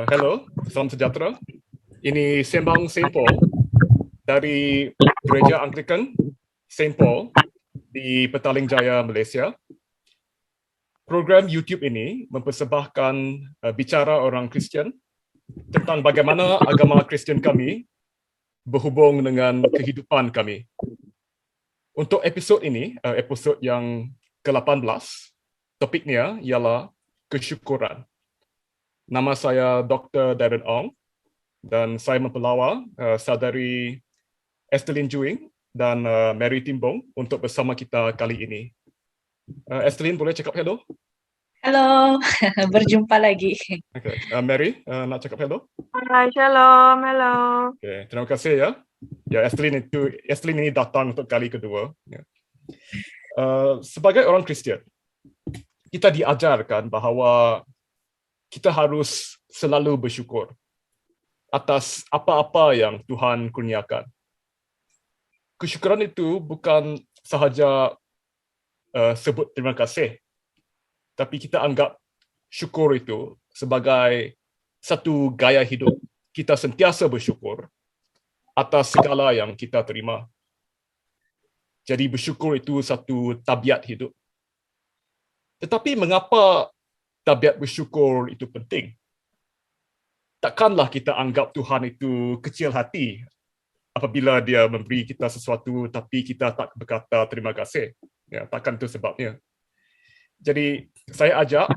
Hello, salam sejahtera. Ini Sembang Saint Paul dari Gereja Anglikan Saint Paul di Petaling Jaya, Malaysia. Program YouTube ini mempersembahkan bicara orang Kristian tentang bagaimana agama Kristian kami berhubung dengan kehidupan kami. Untuk episod ini, episod yang ke-18, topiknya ialah kesyukuran. Nama saya Dr. Darren Ong dan saya mempelawar saudari Estelin Juing dan Mary Timbong untuk bersama kita kali ini. Estelin, boleh cakap hello? Halo, berjumpa lagi. Okay. Mary, nak cakap hello? Hai, shalom, hello. Okay. Terima kasih ya. Ya, Estelin ini datang untuk kali kedua. Ya. Sebagai orang Kristian, kita diajarkan bahawa kita harus selalu bersyukur atas apa-apa yang Tuhan kurniakan. Kesyukuran itu bukan sahaja sebut terima kasih, tapi kita anggap syukur itu sebagai satu gaya hidup. Kita sentiasa bersyukur atas segala yang kita terima. Jadi bersyukur itu satu tabiat hidup. Tetapi mengapa tabiat bersyukur itu penting? Takkanlah kita anggap Tuhan itu kecil hati apabila dia memberi kita sesuatu tapi kita tak berkata terima kasih. Ya, takkan itu sebabnya. Jadi saya ajak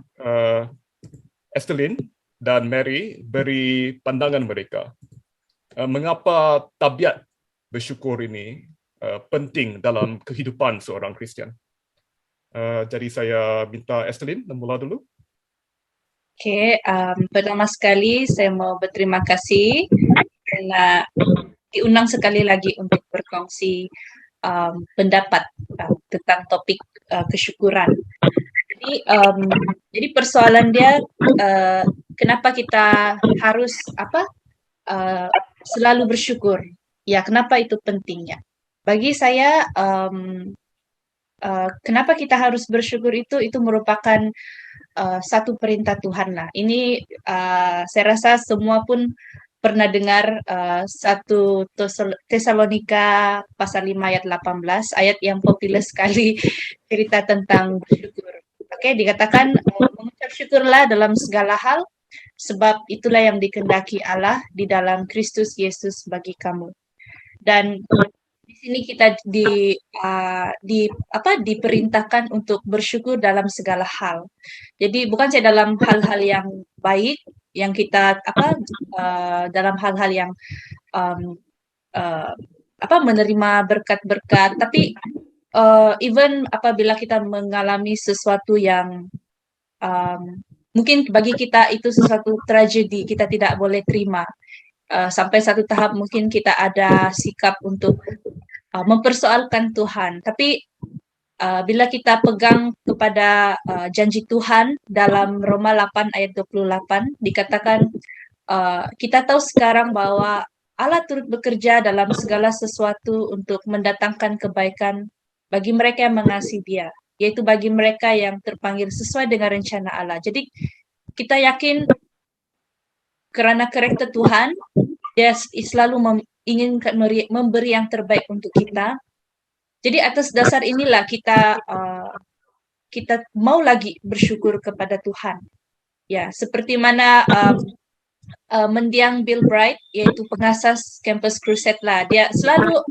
Estelin dan Mary beri pandangan mereka. Mengapa tabiat bersyukur ini penting dalam kehidupan seorang Kristian. Jadi saya minta Estelin memula dulu. Oke, pertama sekali saya mau berterima kasih karena diundang sekali lagi untuk berkongsi pendapat tentang topik kesyukuran. Jadi persoalan dia kenapa kita harus selalu bersyukur? Ya, kenapa itu pentingnya? Bagi saya kenapa kita harus bersyukur itu merupakan satu perintah Tuhan lah. Ini saya rasa semua pun pernah dengar 1 Tesalonika pasal 5 ayat 18, ayat yang populer sekali cerita tentang bersyukur. Oke, dikatakan mengucap syukurlah dalam segala hal, sebab itulah yang dikehendaki Allah di dalam Kristus Yesus bagi kamu. Dan di sini kita diperintahkan untuk bersyukur dalam segala hal. Jadi bukan saja dalam hal-hal yang baik yang kita dalam hal-hal yang menerima berkat-berkat, tapi even apabila kita mengalami sesuatu yang mungkin bagi kita itu sesuatu tragedi, kita tidak boleh terima. Sampai satu tahap mungkin kita ada sikap untuk mempersoalkan Tuhan. Tapi bila kita pegang kepada janji Tuhan dalam Roma 8 ayat 28, dikatakan kita tahu sekarang bahwa Allah turut bekerja dalam segala sesuatu untuk mendatangkan kebaikan bagi mereka yang mengasihi Dia, yaitu bagi mereka yang terpanggil sesuai dengan rencana Allah. Jadi kita yakin kerana karakter Tuhan, Dia selalu inginkan memberi yang terbaik untuk kita. Jadi atas dasar inilah kita mau lagi bersyukur kepada Tuhan. Ya, seperti mana mendiang Bill Bright, yaitu pengasas Campus Crusade lah, dia selalu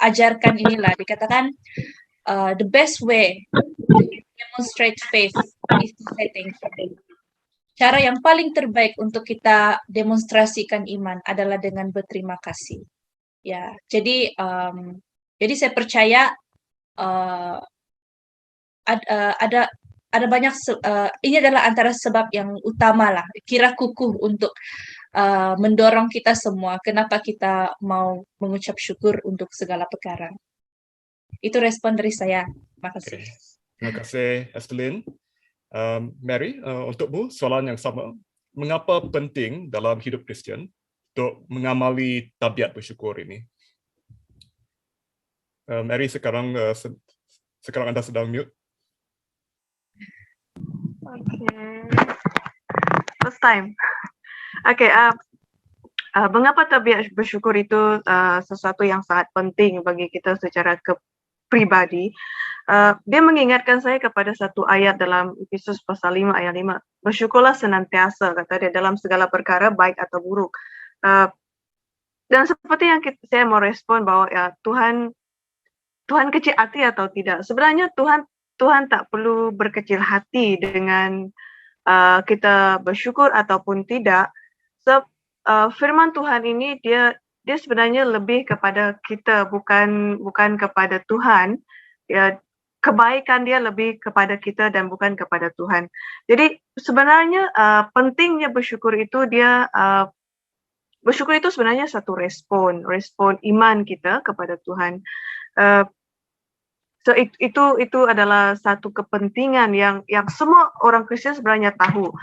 ajarkan inilah, dikatakan the best way to demonstrate faith is to say thank you. Cara yang paling terbaik untuk kita demonstrasikan iman adalah dengan berterima kasih. Ya, jadi saya percaya ada banyak ini adalah antara sebab yang utama lah, kira kukuh untuk mendorong kita semua kenapa kita mau mengucap syukur untuk segala perkara. Itu respon dari saya. Terima kasih. Okay. Terima kasih, Estelin. Mary, untukmu soalan yang sama. Mengapa penting dalam hidup Kristian untuk mengamali tabiat bersyukur ini? Mary, sekarang Anda sedang mute. Okay. First time. Okey, mengapa tabiat bersyukur itu sesuatu yang sangat penting bagi kita secara pribadi? Dia mengingatkan saya kepada satu ayat dalam Efesus pasal 5 ayat 5. Bersyukurlah senantiasa, kata dia, dalam segala perkara baik atau buruk. Dan seperti yang saya mau respon bahwa ya Tuhan kecil hati atau tidak. Sebenarnya Tuhan tak perlu berkecil hati dengan kita bersyukur ataupun tidak. Sebab firman Tuhan ini dia sebenarnya lebih kepada kita, bukan kepada Tuhan. Ya, kebaikan dia lebih kepada kita dan bukan kepada Tuhan. Jadi sebenarnya pentingnya bersyukur itu bersyukur itu sebenarnya satu respon iman kita kepada Tuhan. So itu adalah satu kepentingan yang semua orang Kristen sebenarnya tahu.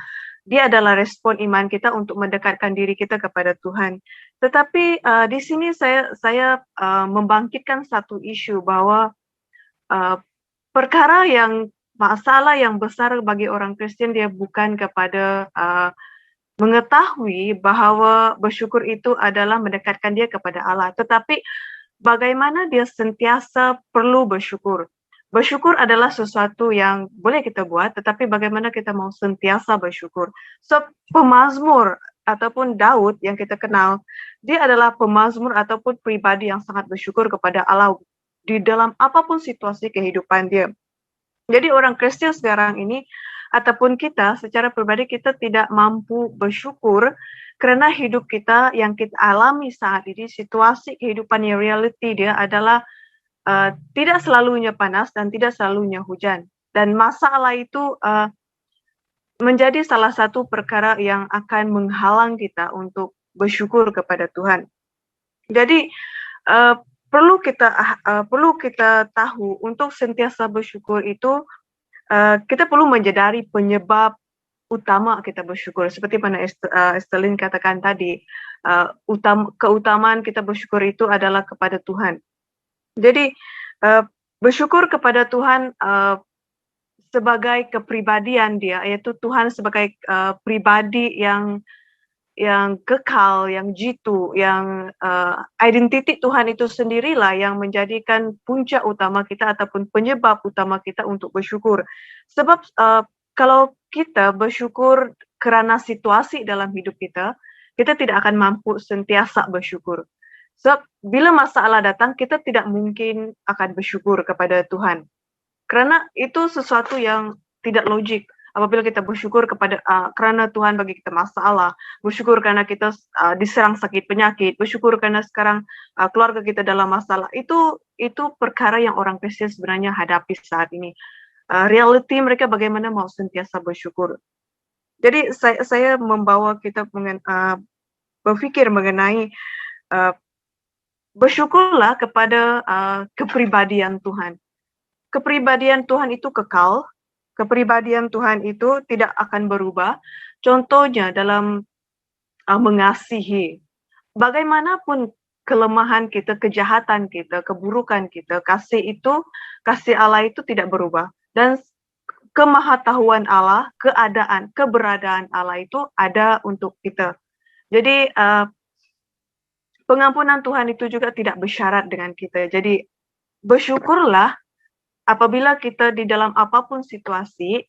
Dia adalah respon iman kita untuk mendekatkan diri kita kepada Tuhan. Tetapi di sini saya membangkitkan satu isu bahwa perkara yang masalah yang besar bagi orang Kristen dia bukan kepada mengetahui bahwa bersyukur itu adalah mendekatkan dia kepada Allah, tetapi bagaimana dia sentiasa perlu bersyukur. Bersyukur adalah sesuatu yang boleh kita buat, tetapi bagaimana kita mau sentiasa bersyukur. So, pemazmur ataupun Daud yang kita kenal, dia adalah pemazmur ataupun pribadi yang sangat bersyukur kepada Allah di dalam apapun situasi kehidupan dia. Jadi orang Kristen sekarang ini, ataupun kita secara pribadi kita tidak mampu bersyukur karena hidup kita yang kita alami saat ini, situasi kehidupan yang reality dia adalah tidak selalunya panas dan tidak selalunya hujan. Dan masalah itu menjadi salah satu perkara yang akan menghalang kita untuk bersyukur kepada Tuhan. Jadi perlu kita tahu untuk sentiasa bersyukur itu kita perlu menyadari penyebab utama kita bersyukur. Seperti mana Estelin katakan tadi, keutamaan kita bersyukur itu adalah kepada Tuhan. Jadi bersyukur kepada Tuhan sebagai kepribadian dia, yaitu Tuhan sebagai pribadi yang kekal, yang jitu, yang identiti Tuhan itu sendirilah yang menjadikan puncak utama kita ataupun penyebab utama kita untuk bersyukur. Sebab kalau kita bersyukur kerana situasi dalam hidup kita tidak akan mampu sentiasa bersyukur. Sebab bila masalah datang, kita tidak mungkin akan bersyukur kepada Tuhan. Kerana itu sesuatu yang tidak logik. Apabila kita bersyukur kerana Tuhan bagi kita masalah, bersyukur kerana kita diserang sakit penyakit, bersyukur kerana sekarang keluarga kita dalam masalah, itu perkara yang orang Kristen sebenarnya hadapi saat ini. Reality mereka bagaimana mau sentiasa bersyukur. Jadi saya membawa kita berfikir mengenai bersyukurlah kepada kepribadian Tuhan. Kepribadian Tuhan itu kekal. Kepribadian Tuhan itu tidak akan berubah. Contohnya dalam mengasihi. Bagaimanapun kelemahan kita, kejahatan kita, keburukan kita, kasih Allah itu tidak berubah. Dan kemahatauan Allah, keberadaan Allah itu ada untuk kita. Jadi pengampunan Tuhan itu juga tidak bersyarat dengan kita. Jadi bersyukurlah apabila kita di dalam apapun situasi,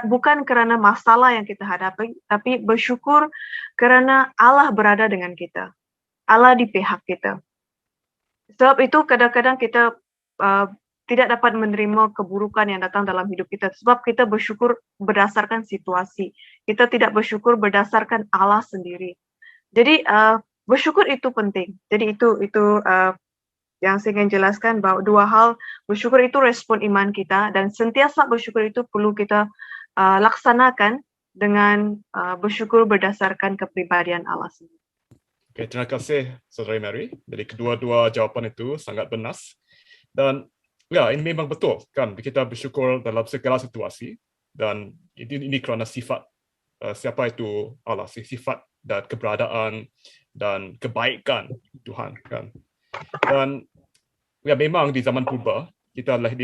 bukan kerana masalah yang kita hadapi, tapi bersyukur kerana Allah berada dengan kita. Allah di pihak kita. Sebab itu kadang-kadang kita tidak dapat menerima keburukan yang datang dalam hidup kita. Sebab kita bersyukur berdasarkan situasi. Kita tidak bersyukur berdasarkan Allah sendiri. Jadi bersyukur itu penting. Jadi itu yang saya ingin jelaskan bahwa dua hal, bersyukur itu respon iman kita dan sentiasa bersyukur itu perlu kita laksanakan dengan bersyukur berdasarkan kepribadian Allah sendiri. Okay, terima kasih Saudari Mary. Jadi kedua-dua jawapan itu sangat benar. Dan ya, ini memang betul kan, kita bersyukur dalam segala situasi dan ini kerana sifat siapa itu Allah, sifat dan keberadaan dan kebaikan Tuhan kan. Dan ya memang di zaman purba kita lihat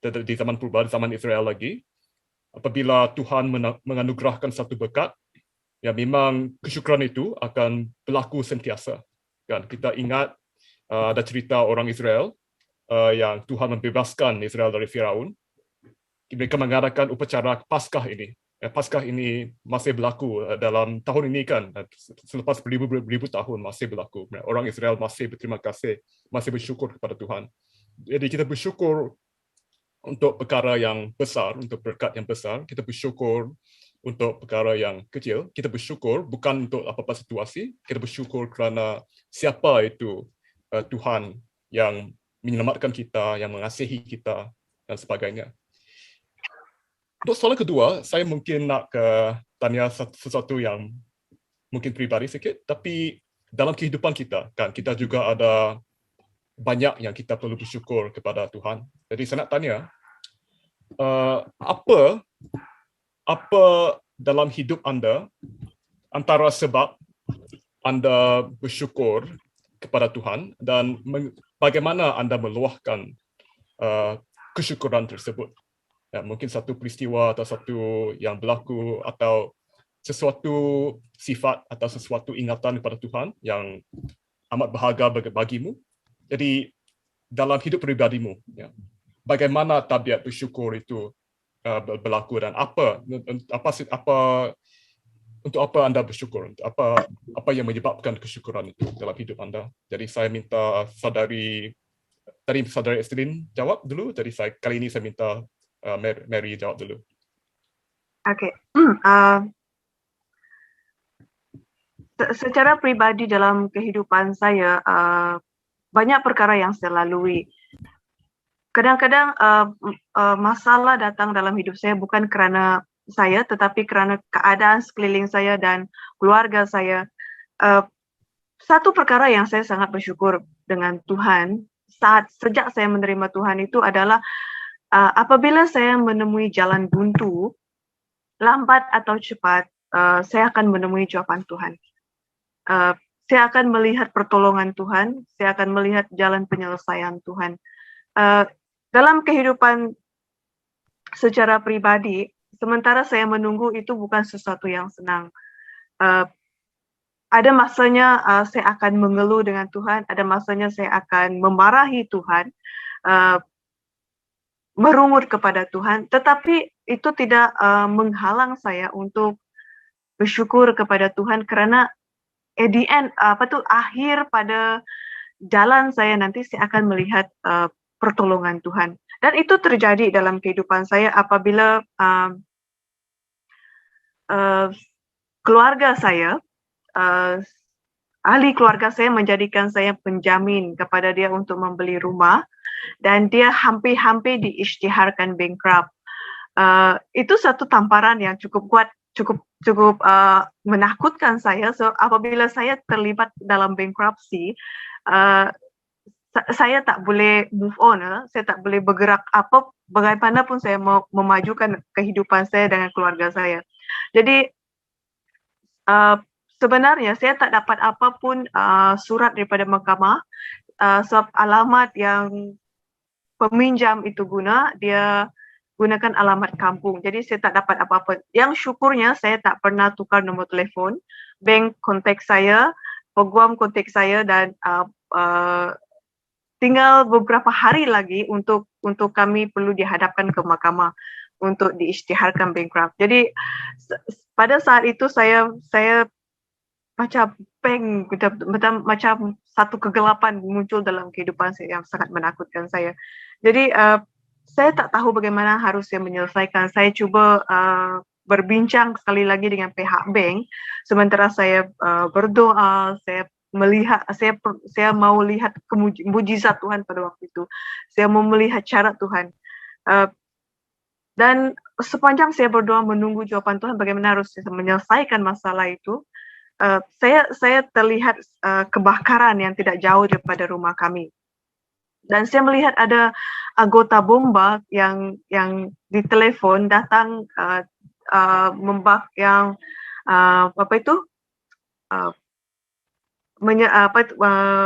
di zaman purba, di zaman Israel lagi, apabila Tuhan menganugerahkan satu berkat, ya memang kesyukuran itu akan berlaku sentiasa. Kan kita ingat ada cerita orang Israel yang Tuhan membebaskan Israel dari Firaun. Mereka mengadakan upacara Paskah ini. Paskah ini masih berlaku dalam tahun ini kan, selepas beribu tahun masih berlaku. Orang Israel masih berterima kasih, masih bersyukur kepada Tuhan. Jadi kita bersyukur untuk perkara yang besar, untuk berkat yang besar. Kita bersyukur untuk perkara yang kecil. Kita bersyukur bukan untuk apa-apa situasi. Kita bersyukur kerana siapa itu Tuhan yang menyelamatkan kita, yang mengasihi kita dan sebagainya. Untuk soalan kedua, saya mungkin nak tanya sesuatu yang mungkin pribadi sikit, tapi dalam kehidupan kita, kan kita juga ada banyak yang kita perlu bersyukur kepada Tuhan. Jadi saya nak tanya, apa dalam hidup anda antara sebab anda bersyukur kepada Tuhan dan bagaimana anda meluahkan kesyukuran tersebut? Ya, mungkin satu peristiwa atau satu yang berlaku atau sesuatu sifat atau sesuatu ingatan kepada Tuhan yang amat berharga bagimu. Jadi dalam hidup pribadimu, ya, bagaimana tabiat bersyukur itu berlaku dan untuk apa anda bersyukur? Apa yang menyebabkan kesyukuran itu dalam hidup anda? Jadi saya minta saudari Estelin jawab dulu. Jadi kali ini saya minta Mary jawab dulu. Okey. Secara pribadi dalam kehidupan saya, banyak perkara yang saya lalui. Kadang-kadang masalah datang dalam hidup saya bukan kerana saya, tetapi kerana keadaan sekeliling saya dan keluarga saya. Satu perkara yang saya sangat bersyukur dengan Tuhan sejak saya menerima Tuhan itu adalah apabila saya menemui jalan buntu, lambat atau cepat, saya akan menemui jawaban Tuhan. Saya akan melihat pertolongan Tuhan, saya akan melihat jalan penyelesaian Tuhan. Dalam kehidupan secara pribadi, sementara saya menunggu itu bukan sesuatu yang senang. Ada masanya saya akan mengeluh dengan Tuhan, ada masanya saya akan memarahi Tuhan, merungut kepada Tuhan, tetapi itu tidak menghalang saya untuk bersyukur kepada Tuhan kerana at the end, akhir pada jalan saya nanti saya akan melihat pertolongan Tuhan. Dan itu terjadi dalam kehidupan saya apabila keluarga saya, ahli keluarga saya menjadikan saya penjamin kepada dia untuk membeli rumah. Dan dia hampir-hampir diisytiharkan bankrupt. Itu satu tamparan yang cukup kuat, cukup menakutkan saya. So apabila saya terlibat dalam bankruptcy, saya tak boleh move on, saya tak boleh bergerak bagaimanapun saya mau memajukan kehidupan saya dengan keluarga saya. Jadi sebenarnya saya tak dapat apapun surat daripada mahkamah sebab alamat yang peminjam itu dia gunakan alamat kampung. Jadi saya tak dapat apa-apa. Yang syukurnya saya tak pernah tukar nombor telefon. Bank kontak saya, peguam kontak saya dan tinggal beberapa hari lagi untuk kami perlu dihadapkan ke mahkamah untuk diisytiharkan bankrupt. Jadi pada saat itu saya macam macam satu kegelapan muncul dalam kehidupan saya yang sangat menakutkan saya. Jadi saya tak tahu bagaimana harus saya menyelesaikan. Saya cuba berbincang sekali lagi dengan pihak bank. Sementara saya berdoa, saya melihat, saya mau lihat mujizat Tuhan pada waktu itu. Saya mau melihat cara Tuhan. Dan sepanjang saya berdoa menunggu jawapan Tuhan, bagaimana harus saya menyelesaikan masalah itu. Saya terlihat kebakaran yang tidak jauh daripada rumah kami. Dan saya melihat ada anggota bomba yang ditelepon datang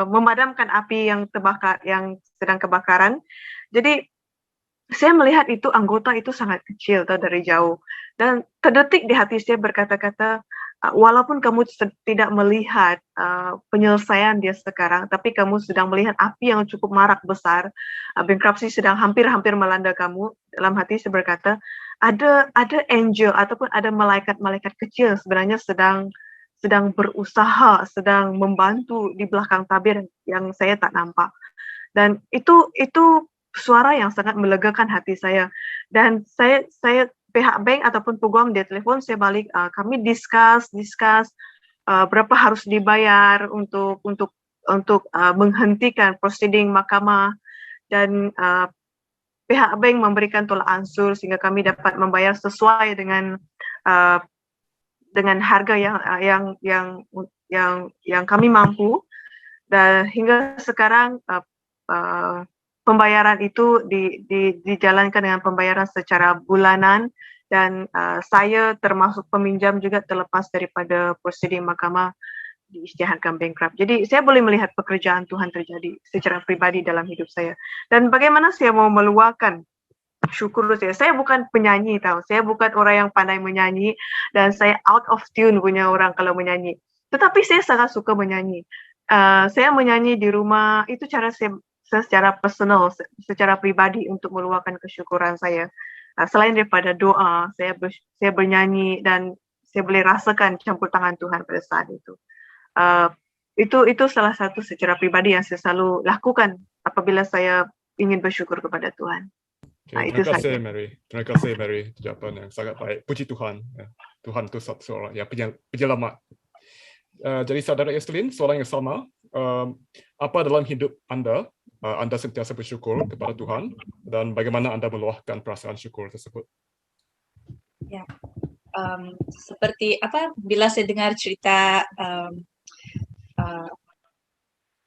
memadamkan api yang terbakar, yang sedang kebakaran. Jadi saya melihat itu anggota itu sangat kecil dari jauh dan terdetik di hati saya berkata-kata, walaupun kamu tidak melihat penyelesaian dia sekarang, tapi kamu sedang melihat api yang cukup marak besar, bankruptcy sedang hampir-hampir melanda kamu. Dalam hati saya berkata, ada angel ataupun ada malaikat-malaikat kecil sebenarnya sedang berusaha, sedang membantu di belakang tabir yang saya tak nampak. Dan itu suara yang sangat melegakan hati saya. Dan saya pihak bank ataupun peguam dia telepon saya balik, kami discuss berapa harus dibayar untuk menghentikan proceeding mahkamah, dan pihak bank memberikan tolak ansur sehingga kami dapat membayar sesuai dengan harga yang kami mampu. Dan hingga sekarang pembayaran itu dijalankan dengan pembayaran secara bulanan, dan saya termasuk peminjam juga terlepas daripada prosedur mahkamah diisytiharkan bankrupt. Jadi saya boleh melihat pekerjaan Tuhan terjadi secara pribadi dalam hidup saya. Dan bagaimana saya mau meluahkan syukur saya. Saya bukan penyanyi tahu. Saya bukan orang yang pandai menyanyi, dan saya out of tune punya orang kalau menyanyi. Tetapi saya sangat suka menyanyi. Saya menyanyi di rumah, itu cara saya secara personal, secara pribadi untuk meluahkan kesyukuran saya. Selain daripada doa, saya bernyanyi dan saya boleh rasakan campur tangan Tuhan pada saat itu. Itu salah satu secara pribadi yang saya selalu lakukan apabila saya ingin bersyukur kepada Tuhan. Okay, Itu terima kasih saja. Mary. Terima kasih Mary, jawapan yang sangat baik. Puji Tuhan. Ya. Tuhan itu satu orang yang penyelamat. Jadi saudara Estelin, soalan yang sama. Apa dalam hidup Anda sentiasa bersyukur kepada Tuhan, dan bagaimana Anda meluahkan perasaan syukur tersebut? Ya, seperti bila saya dengar cerita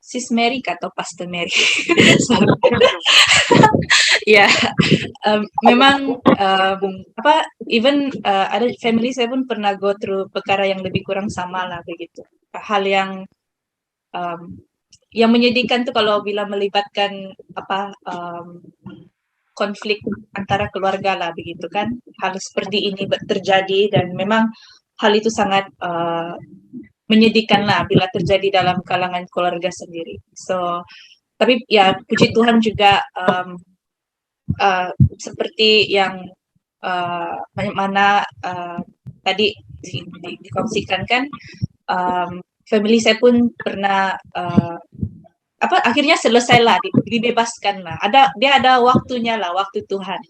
Sis Mary atau Pastor Mary, ya, memang even ada family saya pun pernah go through perkara yang lebih kurang sama lah begitu. Hal yang menyedihkan tuh kalau bila melibatkan konflik antara keluarga lah begitu kan. Hal seperti ini terjadi, dan memang hal itu sangat menyedihkan lah bila terjadi dalam kalangan keluarga sendiri. So, tapi ya puji Tuhan juga seperti yang mana tadi dikongsikan kan, family saya pun pernah akhirnya selesailah, dibebaskan lah. Dia ada waktunya lah, waktu Tuhan.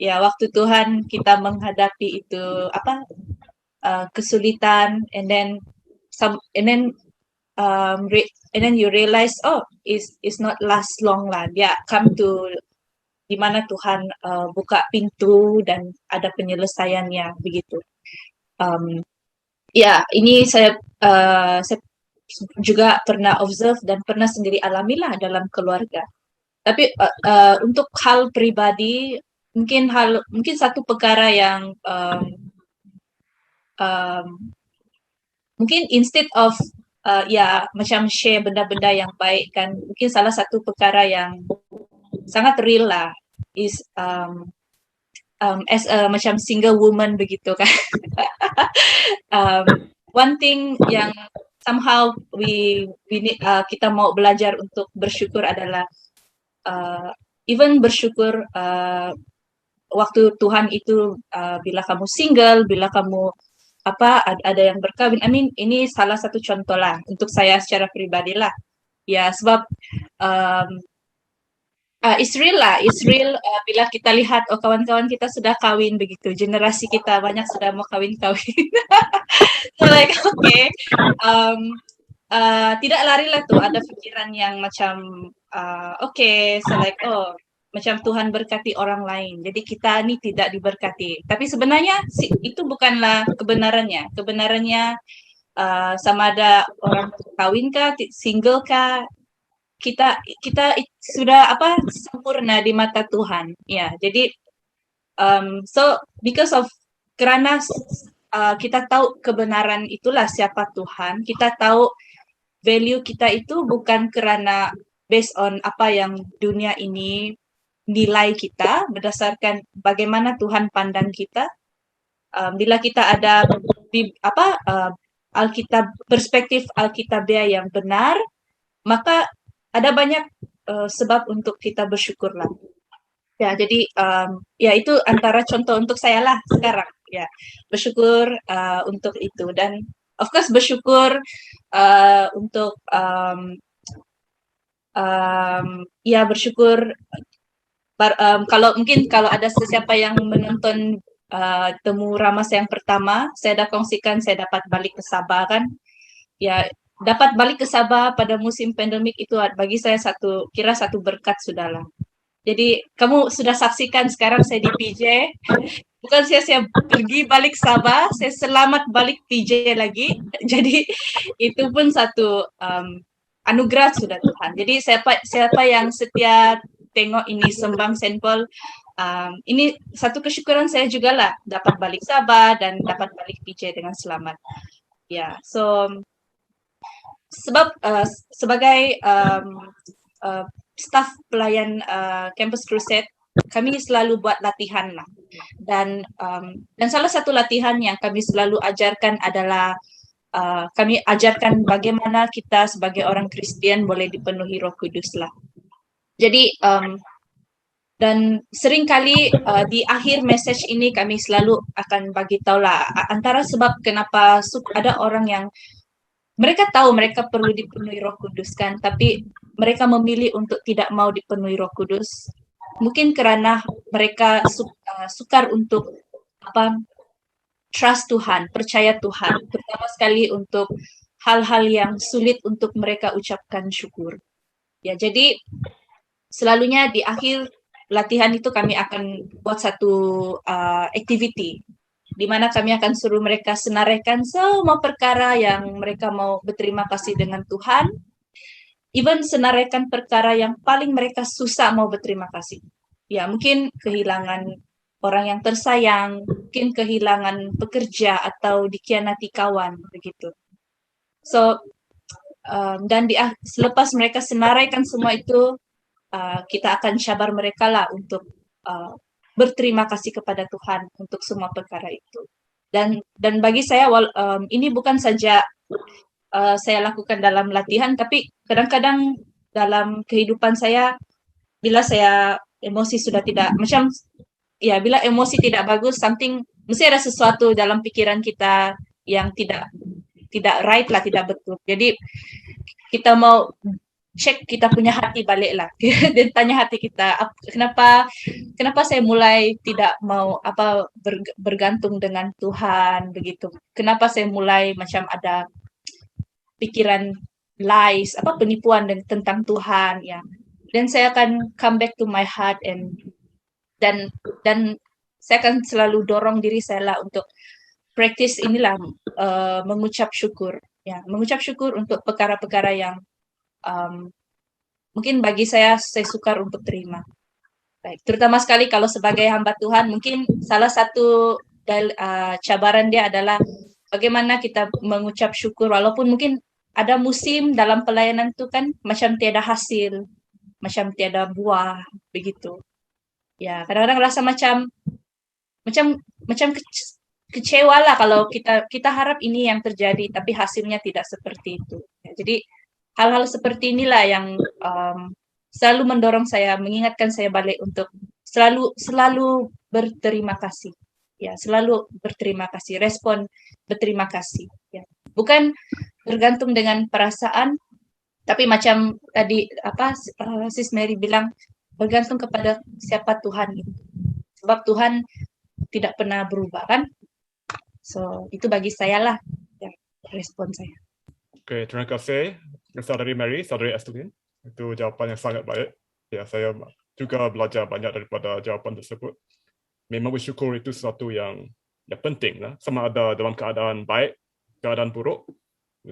Ya, waktu Tuhan kita menghadapi itu kesulitan, and then you realize, it's not last long lah. Dia come to di mana Tuhan buka pintu dan ada penyelesaiannya begitu. Ya, ini saya juga pernah observe dan pernah sendiri alamilah dalam keluarga. Tapi untuk hal pribadi, mungkin satu perkara yang mungkin instead of macam share benda-benda yang baik kan, mungkin salah satu perkara yang sangat real lah is as a macam single woman begitu kan. One thing yang somehow kita mau belajar untuk bersyukur adalah even bersyukur waktu Tuhan itu bila kamu single, bila kamu ada yang berkahwin. I mean, ini salah satu contoh lah untuk saya secara pribadi lah. Ya, sebab it's real bila kita lihat kawan-kawan kita sudah kawin begitu, generasi kita banyak sudah mau kawin-kawin. So like okay, tidak larilah tuh ada pikiran yang macam okay, so like macam Tuhan berkati orang lain, jadi kita ni tidak diberkati. Tapi sebenarnya itu bukanlah kebenarannya. Kebenarannya sama ada orang kawin kah, single kah, kita sudah sempurna di mata Tuhan. Ya, jadi so because of karena kita tahu kebenaran itulah siapa Tuhan, kita tahu value kita itu bukan kerana based on apa yang dunia ini nilai kita berdasarkan bagaimana Tuhan pandang kita. bila kita ada Alkitab, perspektif Alkitabiah yang benar, maka ada banyak sebab untuk kita bersyukurlah. Ya, jadi ya itu antara contoh untuk saya lah sekarang. Ya, bersyukur untuk itu, dan of course bersyukur untuk ya bersyukur kalau ada sesiapa yang menonton temu Ramasa yang pertama, saya dah kongsikan saya dapat balik ke Sabah kan. Ya, dapat balik ke Sabah pada musim pandemik itu bagi saya satu berkat sudahlah. Jadi kamu sudah saksikan sekarang saya di PJ. Bukan saya pergi balik Sabah, saya selamat balik PJ lagi. Jadi itu pun satu anugerah sudah Tuhan. Jadi siapa yang setia tengok ini Sembang Saint-Paul, ini satu kesyukuran saya juga lah, dapat balik Sabah dan dapat balik PJ dengan selamat. Ya, so sebab sebagai staf pelayan Campus Crusade, kami selalu buat latihan lah, dan salah satu latihan yang kami selalu ajarkan adalah kami ajarkan bagaimana kita sebagai orang Kristian boleh dipenuhi Roh Kudus lah. Jadi dan seringkali di akhir message ini kami selalu akan bagi tahu lah antara sebab kenapa ada orang yang mereka tahu mereka perlu dipenuhi Roh Kudus kan, tapi mereka memilih untuk tidak mau dipenuhi Roh Kudus. Mungkin karena mereka sukar untuk trust Tuhan, percaya Tuhan, terutama sekali untuk hal-hal yang sulit untuk mereka ucapkan syukur. Ya, jadi selalunya di akhir latihan itu kami akan buat satu activity di mana kami akan suruh mereka senaraikan semua perkara yang mereka mau berterima kasih dengan Tuhan. Even senaraikan perkara yang paling mereka susah mau berterima kasih. Ya, mungkin kehilangan orang yang tersayang, mungkin kehilangan pekerja atau dikhianati kawan, begitu. So, dan selepas mereka senaraikan semua itu, kita akan syabar mereka lah untuk berterima kasih kepada Tuhan untuk semua perkara itu. Dan bagi saya ini bukan saja saya lakukan dalam latihan, tapi kadang-kadang dalam kehidupan saya, bila saya emosi sudah tidak bila emosi tidak bagus, mesti ada sesuatu dalam pikiran kita yang tidak right lah, tidak betul. Jadi kita mau cek kita punya hati balik lah. Dan tanya hati kita, kenapa saya mulai tidak mau bergantung dengan Tuhan begitu. Kenapa saya mulai macam ada pikiran lies, penipuan tentang Tuhan ya. Dan saya akan come back to my heart dan saya akan selalu dorong diri saya lah untuk practice inilah mengucap syukur ya, mengucap syukur untuk perkara-perkara yang mungkin bagi saya sukar untuk terima. Baik, terutama sekali kalau sebagai hamba Tuhan, mungkin salah satu cabaran dia adalah bagaimana kita mengucap syukur walaupun mungkin ada musim dalam pelayanan itu kan macam tiada hasil, macam tiada buah begitu. Ya, kadang-kadang rasa macam kecewa lah kalau kita harap ini yang terjadi tapi hasilnya tidak seperti itu. Ya, jadi hal-hal seperti inilah yang selalu mendorong saya, mengingatkan saya balik untuk selalu berterima kasih. Ya, selalu berterima kasih, respon berterima kasih. Ya. Bukan bergantung dengan perasaan, tapi macam tadi Sis Mary bilang, bergantung kepada siapa Tuhan itu. Sebab Tuhan tidak pernah berubah kan. So, itu bagi saya lah ya, respon saya. Oke, terima kasih Saudari Mary, Saudari Estelin. Itu jawapan yang sangat baik. Ya, saya juga belajar banyak daripada jawapan tersebut. Memang bersyukur itu sesuatu yang penting lah. Sama ada dalam keadaan baik, keadaan buruk,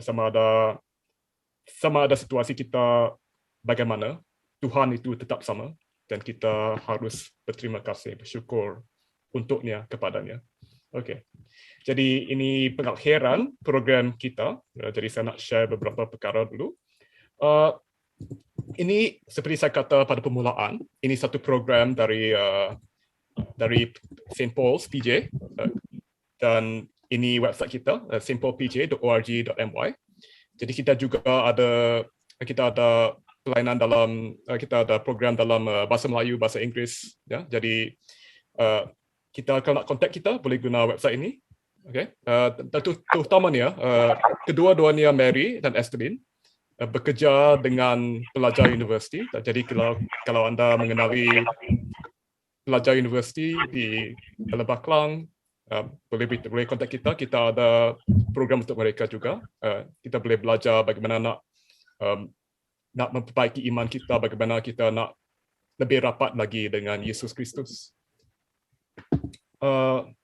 sama ada situasi kita bagaimana, Tuhan itu tetap sama dan kita harus berterima kasih, bersyukur untuknya, kepadanya. Okey. Jadi ini pengakhiran program kita. Jadi saya nak share beberapa perkara dulu. Ini seperti saya kata pada permulaan, ini satu program dari St. Paul's PJ. dan ini website kita, simplepj.org.my. Jadi kita juga ada pelayanan dalam, kita ada program dalam bahasa Melayu, bahasa Inggeris. Ya. Jadi kita kalau nak kontak kita boleh guna website ini. Okay. Terutamanya kedua-duanya Mary dan Estelin bekerja dengan pelajar universiti. Jadi kalau anda mengenali pelajar universiti di Lebah Kelang, boleh kontak kita. Kita ada program untuk mereka juga. Kita boleh belajar bagaimana nak memperbaiki iman kita, bagaimana kita nak lebih rapat lagi dengan Yesus Kristus.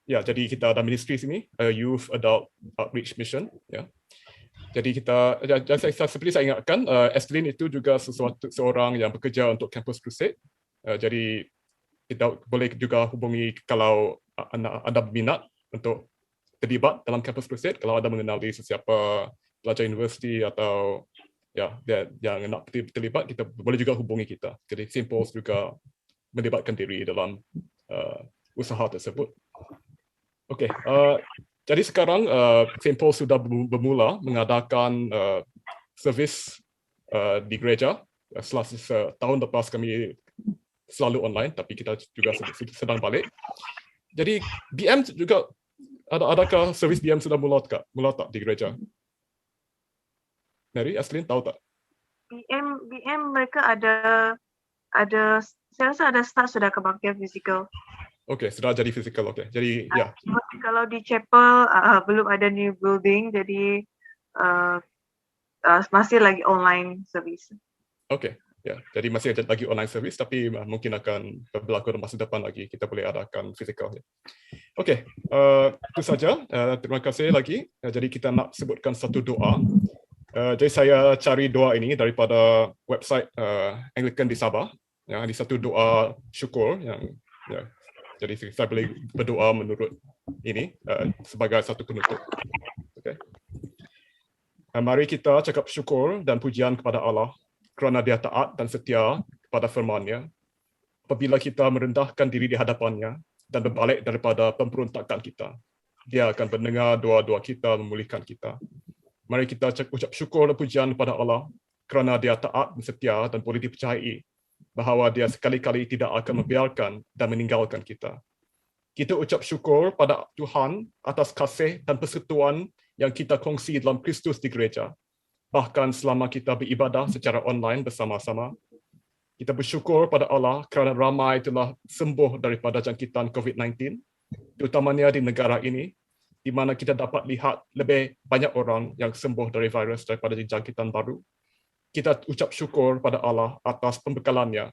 Ya, jadi kita ada ministry sini, Youth Adult Outreach Mission. Ya. Jadi seperti saya ingatkan, Estelin itu juga seorang yang bekerja untuk Campus Crusade. Jadi kita boleh juga hubungi kalau anda berminat untuk terlibat dalam Campus Crusade. Kalau anda mengenali sesiapa pelajar universiti atau ya yang nak terlibat, kita boleh juga hubungi kita. Jadi Simples juga melibatkan diri dalam usaha tersebut. Okey, jadi sekarang Simples sudah bermula mengadakan servis di gereja. Setelah setahun lepas kami selalu online, tapi kita juga sedang balik. Jadi BM juga adakah servis BM sudah mula tak di gereja? Mary, Estelin tahu tak? BM mereka ada saya rasa ada start sudah kebangkitan fizikal. Okey, sudah jadi fizikal. Okey. Jadi ya. Kalau di chapel belum ada new building, jadi masih lagi online service. Okey. Ya, jadi masih ada lagi online service, tapi mungkin akan berlaku dalam masa depan lagi kita boleh adakan fizikal. Okey, itu saja. Terima kasih lagi. Jadi kita nak sebutkan satu doa. Jadi saya cari doa ini daripada website Anglican di Sabah. Ya, di satu doa syukur yang ya, jadi saya boleh berdoa menurut ini sebagai satu penutup. Okay. Mari kita cakap syukur dan pujian kepada Allah kerana Dia taat dan setia kepada firman-Nya. Apabila kita merendahkan diri di hadapan-Nya dan berbalik daripada pemberontakan kita, Dia akan mendengar doa-doa kita, memulihkan kita. Mari kita ucap syukur dan pujian kepada Allah kerana Dia taat dan setia dan boleh dipercayai bahawa Dia sekali-kali tidak akan membiarkan dan meninggalkan kita. Kita ucap syukur pada Tuhan atas kasih dan persekutuan yang kita kongsi dalam Kristus di gereja. Bahkan selama kita beribadah secara online bersama-sama. Kita bersyukur pada Allah kerana ramai telah sembuh daripada jangkitan COVID-19, terutamanya di negara ini, di mana kita dapat lihat lebih banyak orang yang sembuh dari virus daripada jangkitan baru. Kita ucap syukur pada Allah atas pembekalannya,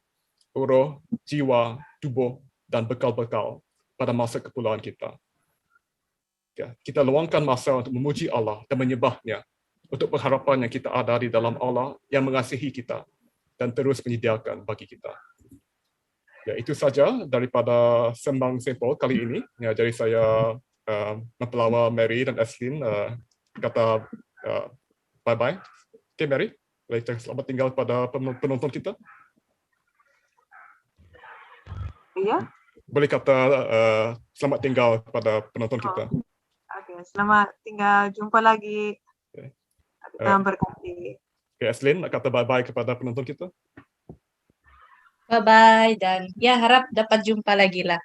roh, jiwa, tubuh, dan bekal-bekal pada masa kepulauan kita. Ya, kita luangkan masa untuk memuji Allah dan menyembahnya untuk pengharapan yang kita ada di dalam Allah yang mengasihi kita dan terus menyediakan bagi kita. Ya, itu saja daripada sembang Simpel kali ini. Ya, jadi saya mempelawa Mary dan Estelin kata bye-bye. Okay, Mary? Boleh selamat tinggal pada penonton kita? Ya. Boleh kata selamat tinggal pada penonton kita. Okey, selamat tinggal. Jumpa lagi. Okay. Tuhan berkati. Okay, Estelin, nak kata bye-bye kepada penonton kita? Bye-bye dan ya harap dapat jumpa lagi lah.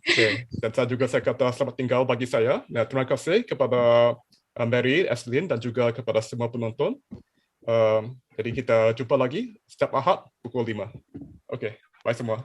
Okay. Dan saya kata selamat tinggal bagi saya. Nah, terima kasih kepada Mary, Estelin dan juga kepada semua penonton. Jadi kita jumpa lagi setiap Ahad pukul 5. Okay, bye semua.